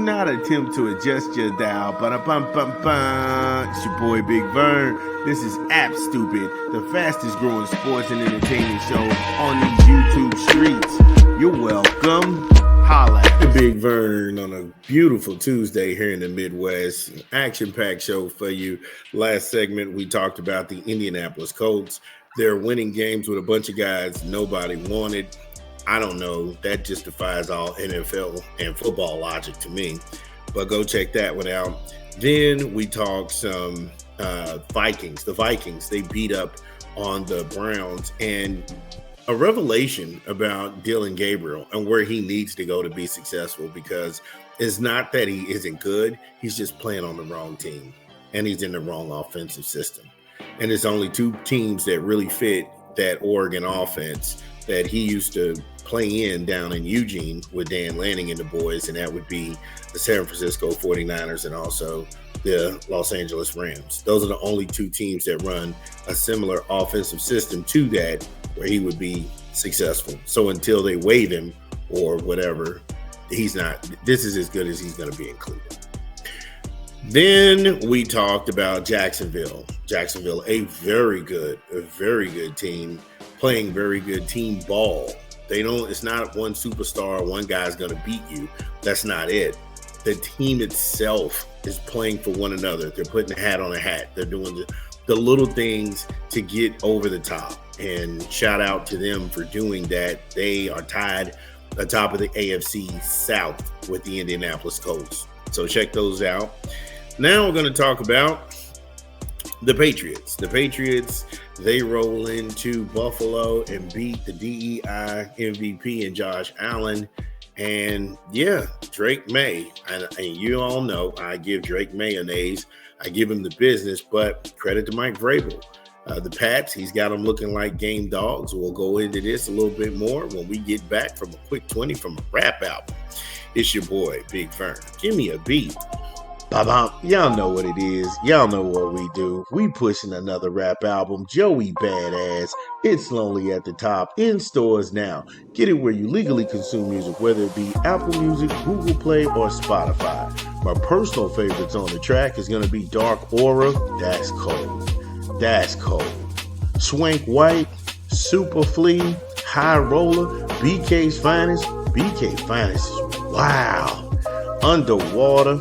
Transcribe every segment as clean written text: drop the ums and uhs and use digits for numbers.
not attempt to adjust your dial. Ba-da-bum-bum-bum. It's your boy Big Vern. This is App Stupid, the fastest growing sports and entertainment show on these YouTube streets. You're welcome. Holla at the Big Vern on a beautiful Tuesday here in the Midwest. Action-packed show for you. Last segment, we talked about the Indianapolis Colts. They're winning games with a bunch of guys nobody wanted. I don't know. That just defies all NFL and football logic to me. But go check that one out. Then we talk some Vikings. The Vikings, they beat up on the Browns. And a revelation about Dylan Gabriel and where he needs to go to be successful, because it's not that he isn't good. He's just playing on the wrong team. And he's in the wrong offensive system. And it's only two teams that really fit that Oregon offense that he used to play in down in Eugene with Dan Lanning and the boys, and that would be the San Francisco 49ers and also the Los Angeles Rams. Those are the only two teams that run a similar offensive system to that where he would be successful. So until they waive him or whatever, he's not. This is as good as he's going to be in Cleveland. Then we talked about Jacksonville. Jacksonville, a very good team, playing very good team ball. It's not one superstar, one guy's going to beat you. That's not it. The team itself is playing for one another. They're putting a hat on a hat. They're doing the little things to get over the top. And shout out to them for doing that. They are tied atop of the AFC South with the Indianapolis Colts. So check those out. Now we're going to talk about the Patriots. The Patriots, they roll into Buffalo and beat the DEI MVP and Josh Allen. And yeah, Drake May. And you all know I give Drake mayonnaise. I give him the business, but credit to Mike Vrabel. The Pats, he's got them looking like game dogs. We'll go into this a little bit more when we get back from a quick 20 from a rap album. It's your boy, Big Vern. Give me a beat. Ba-bam. Y'all know what it is. Y'all know what we do. We pushing another rap album. Joey Badass. It's Lonely at the Top. In stores now. Get it where you legally consume music, whether it be Apple Music, Google Play, or Spotify. My personal favorites on the track is going to be Dark Aura. That's cold. That's cold. Swank White. Super Flea. High Roller. BK's Finest. BK Finest is wow. Underwater.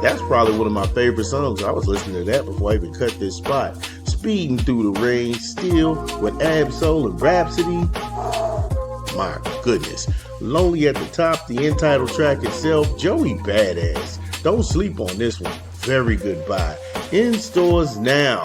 That's probably one of my favorite songs. I was listening to that before I even cut this spot. Speeding Through the Rain, Still with Absol and Rhapsody. My goodness. Lonely at the Top, the entitled track itself. Joey Badass. Don't sleep on this one. Very good buy. In stores now.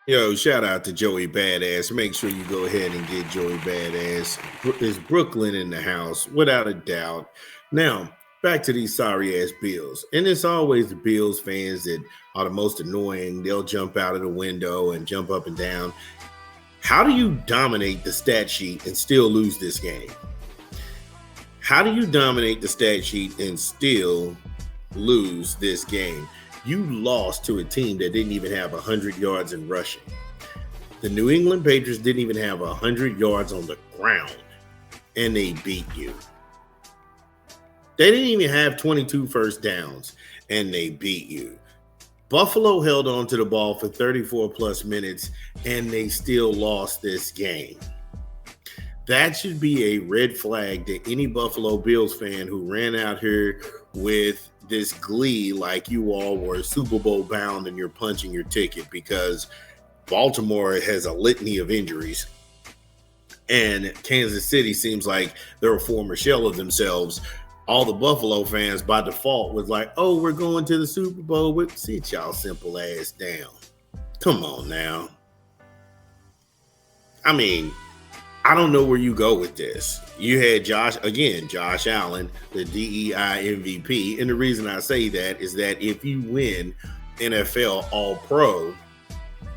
Yo, shout out to Joey Badass. Make sure you go ahead and get Joey Badass. It's Brooklyn in the house, without a doubt. Now, back to these sorry-ass Bills. And it's always the Bills fans that are the most annoying. They'll jump out of the window and jump up and down. How do you dominate the stat sheet and still lose this game? How do you dominate the stat sheet and still lose this game? You lost to a team that didn't even have 100 yards in rushing. The New England Patriots didn't even have 100 yards on the ground, and they beat you. They didn't even have 22 first downs, and they beat you. Buffalo held on to the ball for 34 plus minutes, and they still lost this game. That should be a red flag to any Buffalo Bills fan who ran out here with this glee like you all were Super Bowl bound and you're punching your ticket, because Baltimore has a litany of injuries and Kansas City seems like they're a former shell of themselves. All the Buffalo fans by default was like, oh, we're going to the Super Bowl. Sit y'all simple ass down. Come on now. I mean, I don't know where you go with this. You had Josh Allen, the DEI MVP. And the reason I say that is that if you win NFL All-Pro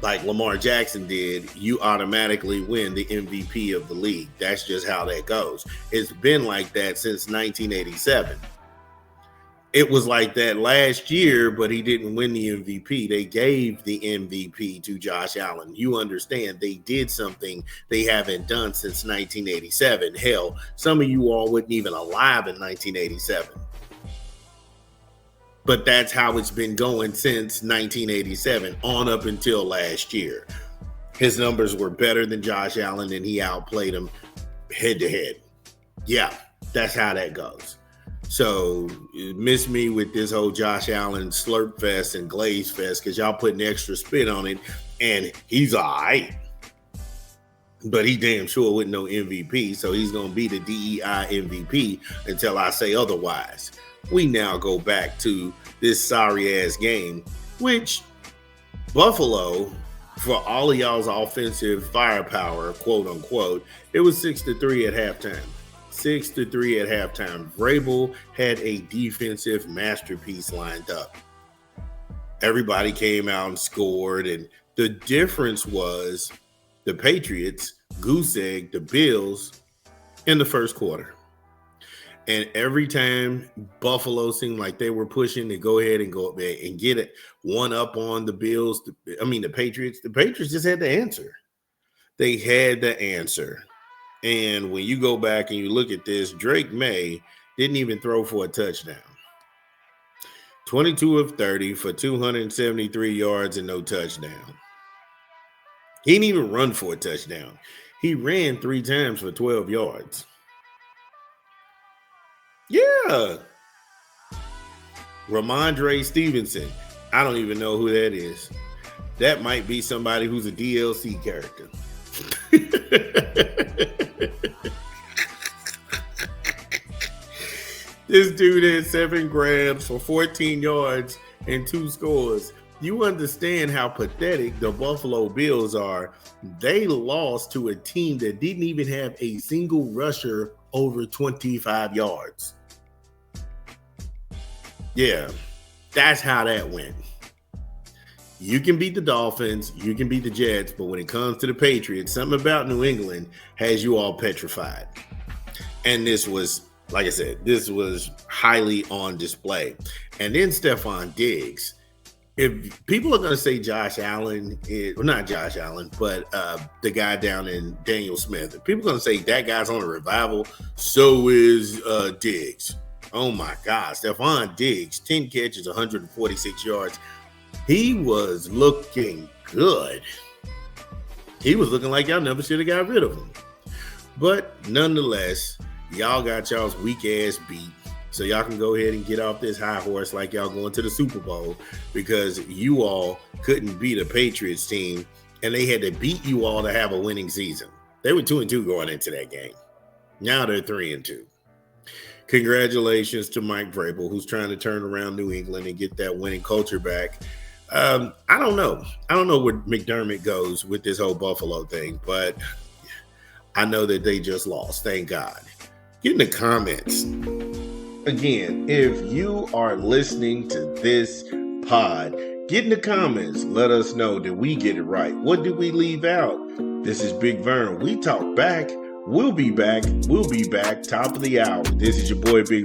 like Lamar Jackson did, you automatically win the MVP of the league. That's just how that goes. It's been like that since 1987. it was like that last year, but he didn't win the MVP. They gave the MVP to Josh Allen. You understand, they did something they haven't done since 1987. Hell, some of you all wasn't even alive in 1987. But that's how it's been going since 1987 on up until last year. His numbers were better than Josh Allen, and he outplayed him head to head. Yeah, that's how that goes. So miss me with this whole Josh Allen slurp fest and glaze fest because y'all putting extra spit on it, and he's all right. But he damn sure wasn't no MVP, so he's going to be the DEI MVP until I say otherwise. We now go back to this sorry-ass game, which Buffalo, for all of y'all's offensive firepower, quote-unquote, it was 6-3 at halftime. 6-3 at halftime. Vrabel had a defensive masterpiece lined up. Everybody came out and scored, and the difference was the Patriots goose-egged the Bills in the first quarter. And every time Buffalo seemed like they were pushing to go ahead and go up there and get it one up on the Bills, the Patriots just had the answer. They had the answer. And when you go back and you look at this, Drake May didn't even throw for a touchdown. 22 of 30 for 273 yards and no touchdown. He didn't even run for a touchdown. He ran 3 times for 12 yards. Yeah. Ramondre Stevenson. I don't even know who that is. That might be somebody who's a DLC character. This dude had 7 grabs for 14 yards and 2 scores. You understand how pathetic the Buffalo Bills are. They lost to a team that didn't even have a single rusher over 25 yards. Yeah, that's how that went. You can beat the Dolphins, you can beat the Jets, but when it comes to the Patriots, something about New England has you all petrified. And this was, like I said, this was highly on display. And then Stephon Diggs. If people are going to say Josh Allen, not Josh Allen, but the guy down in Daniel Smith, if people are going to say that guy's on a revival, so is Diggs. Oh my God, Stephon Diggs, 10 catches, 146 yards. He was looking good. He was looking like y'all never should have got rid of him. But nonetheless, y'all got y'all's weak ass beat. So y'all can go ahead and get off this high horse like y'all going to the Super Bowl because you all couldn't beat a Patriots team and they had to beat you all to have a winning season. They were 2-2 going into that game. Now they're 3-2. Congratulations to Mike Vrabel, who's trying to turn around New England and get that winning culture back. I don't know. I don't know where McDermott goes with this whole Buffalo thing, but I know that they just lost. Thank God. Get in the comments. Again, if you are listening to this pod, get in the comments. Let us know that we get it right. What did we leave out? This is Big Vern. We talk back. We'll be back. Top of the hour. This is your boy, Big Vern.